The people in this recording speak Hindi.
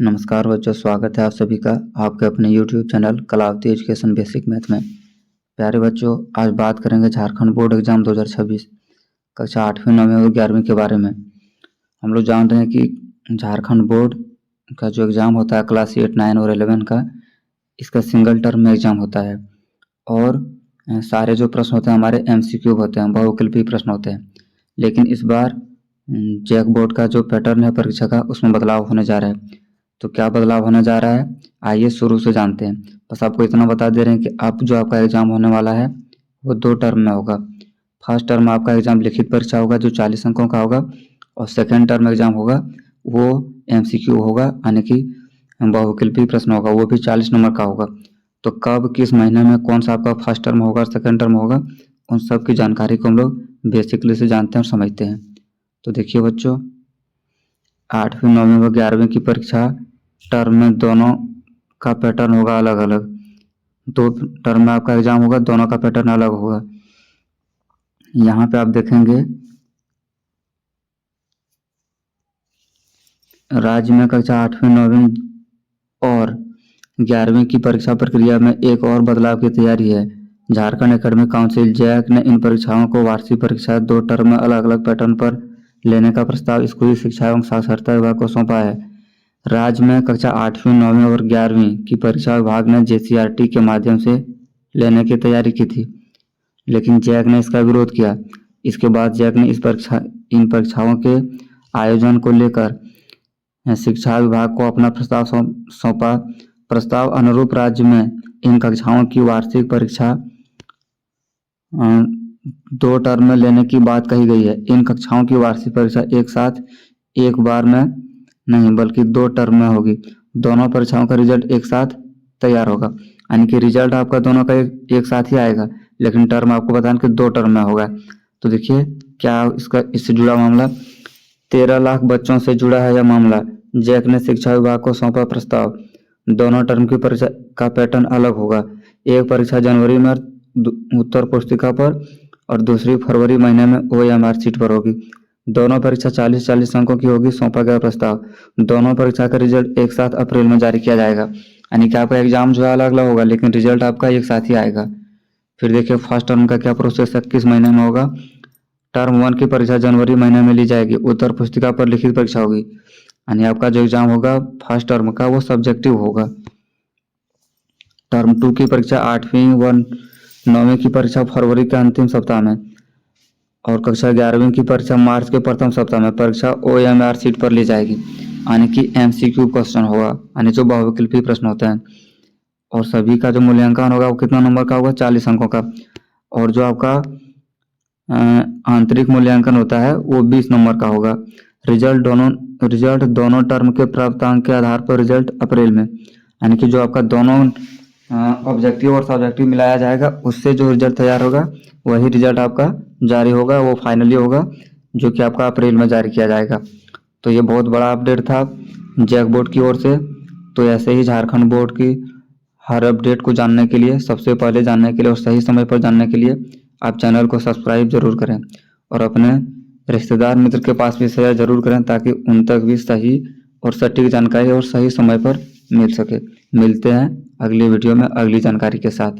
नमस्कार बच्चों, स्वागत है आप सभी का आपके अपने YouTube channel Kalavati education basic math में। प्यारे बच्चों, आज बात करेंगे झारखंड बोर्ड एग्जाम 2026 कक्षा 8वीं 9वीं और 11वीं के बारे में। हम लोग जान रहे हैं कि झारखंड बोर्ड का जो एग्ज़ाम होता है क्लास 8, 9 और 11 का, इसका सिंगल टर्म में एग्ज़ाम होता है और सारे जो प्रश्न होते हैं हमारे MCQ होते हैं, बहुविकल्पीय प्रश्न होते हैं। लेकिन इस बार जैक बोर्ड का जो पैटर्न है परीक्षा का, उसमें बदलाव होने जा रहा है। तो क्या बदलाव होने जा रहा है, आइए शुरू से जानते हैं। बस आपको इतना बता दे रहे हैं कि अब जो आपका एग्ज़ाम होने वाला है वो 2 टर्म में होगा। फर्स्ट टर्म में आपका एग्ज़ाम लिखित परीक्षा होगा जो 40 अंकों का होगा, और सेकेंड टर्म एग्ज़ाम होगा वो MCQ होगा, यानी कि बहुविकल्पीय प्रश्न होगा, वो भी 40 नंबर का होगा। तो कब किस महीने में कौन सा आपका फर्स्ट टर्म होगा और सेकेंड टर्म होगा, उन सब की जानकारी को हम लोग बेसिकली से जानते हैं और समझते हैं। तो देखिए बच्चों, 8वीं 9वीं व 11वीं की परीक्षा टर्म में दोनों का पैटर्न होगा अलग अलग। 2 टर्म में आपका एग्जाम होगा, दोनों का पैटर्न अलग होगा। यहाँ पे आप देखेंगे राज्य में कक्षा 8वीं 9वीं और 11वीं की परीक्षा प्रक्रिया में एक और बदलाव की तैयारी है। झारखंड एकेडमिक काउंसिल जैक ने इन परीक्षाओं को वार्षिक परीक्षा 2 टर्म में अलग अलग पैटर्न पर लेने का प्रस्ताव स्कूली शिक्षा एवं साक्षरता विभाग को सौंपा है। राज्य में कक्षा 8वीं 9वीं और 11वीं की परीक्षा विभाग ने JCRT के माध्यम से लेने की तैयारी की थी, लेकिन जैक ने इसका विरोध किया। इसके बाद जैक ने इन परीक्षाओं के आयोजन को लेकर शिक्षा विभाग को अपना प्रस्ताव सौंपा। प्रस्ताव अनुरूप राज्य में इन कक्षाओं की वार्षिक परीक्षा 2 टर्म में लेने की बात कही गई है। इन कक्षाओं की वार्षिक परीक्षा एक साथ एक बार में नहीं बल्कि 2 टर्म में होगी। दोनों परीक्षाओं का रिजल्ट एक साथ तैयार होगा, यानी कि रिजल्ट आपका दोनों का एक साथ ही आएगा, लेकिन टर्म आपको बताना कि 2 टर्म में होगा। तो देखिए क्या इससे जुड़ा मामला, 13 लाख बच्चों से जुड़ा है यह मामला। जैक ने शिक्षा विभाग को सौंपा प्रस्ताव। दोनों टर्म की परीक्षा का पैटर्न अलग होगा। एक परीक्षा जनवरी में उत्तर पुस्तिका पर और दूसरी फरवरी महीने में OMR सीट पर होगी। दोनों परीक्षा 40-40 अंकों की होगी। सौंपा गया प्रस्ताव। दोनों परीक्षा का रिजल्ट एक साथ अप्रैल में जारी किया जाएगा, यानी कि आपका एग्जाम जो है अलग अलग होगा, लेकिन रिजल्ट आपका एक साथ ही आएगा। फिर देखिए फर्स्ट टर्म का क्या प्रोसेस है, किस महीने में होगा। टर्म 1 की परीक्षा जनवरी महीने में ली जाएगी। उत्तर पुस्तिका पर लिखित परीक्षा होगी, यानी आपका जो एग्जाम होगा फर्स्ट टर्म का वो सब्जेक्टिव होगा। टर्म 2 की परीक्षा 8वीं व 9वीं की परीक्षा फरवरी के अंतिम सप्ताह में, और कक्षा 11वीं की परीक्षा मार्च के प्रथम सप्ताह में परीक्षा OMR सीट पर ली जाएगी, यानी कि MCQ क्वेश्चन होगा, यानी जो बहुविकल्पीय प्रश्न होते हैं। और सभी का जो मूल्यांकन होगा वो कितना नंबर का होगा, 40 अंकों का। और जो आपका आंतरिक मूल्यांकन होता है वो 20 नंबर का होगा। रिजल्ट दोनों टर्म के प्राप्त अंक के आधार पर रिजल्ट अप्रैल में, यानी कि जो आपका दोनों ऑब्जेक्टिव और सब्जेक्टिव मिलाया जाएगा, उससे जो रिजल्ट तैयार होगा वही रिजल्ट आपका जारी होगा, वो फाइनली होगा, जो कि आपका अप्रैल में जारी किया जाएगा। तो ये बहुत बड़ा अपडेट था जैक बोर्ड की ओर से। तो ऐसे ही झारखंड बोर्ड की हर अपडेट को जानने के लिए, सबसे पहले जानने के लिए और सही समय पर जानने के लिए आप चैनल को सब्सक्राइब जरूर करें और अपने रिश्तेदार मित्र के पास भी शेयर जरूर करें, ताकि उन तक भी सही और सटीक जानकारी और सही समय पर मिल सके। मिलते हैं अगली वीडियो में अगली जानकारी के साथ।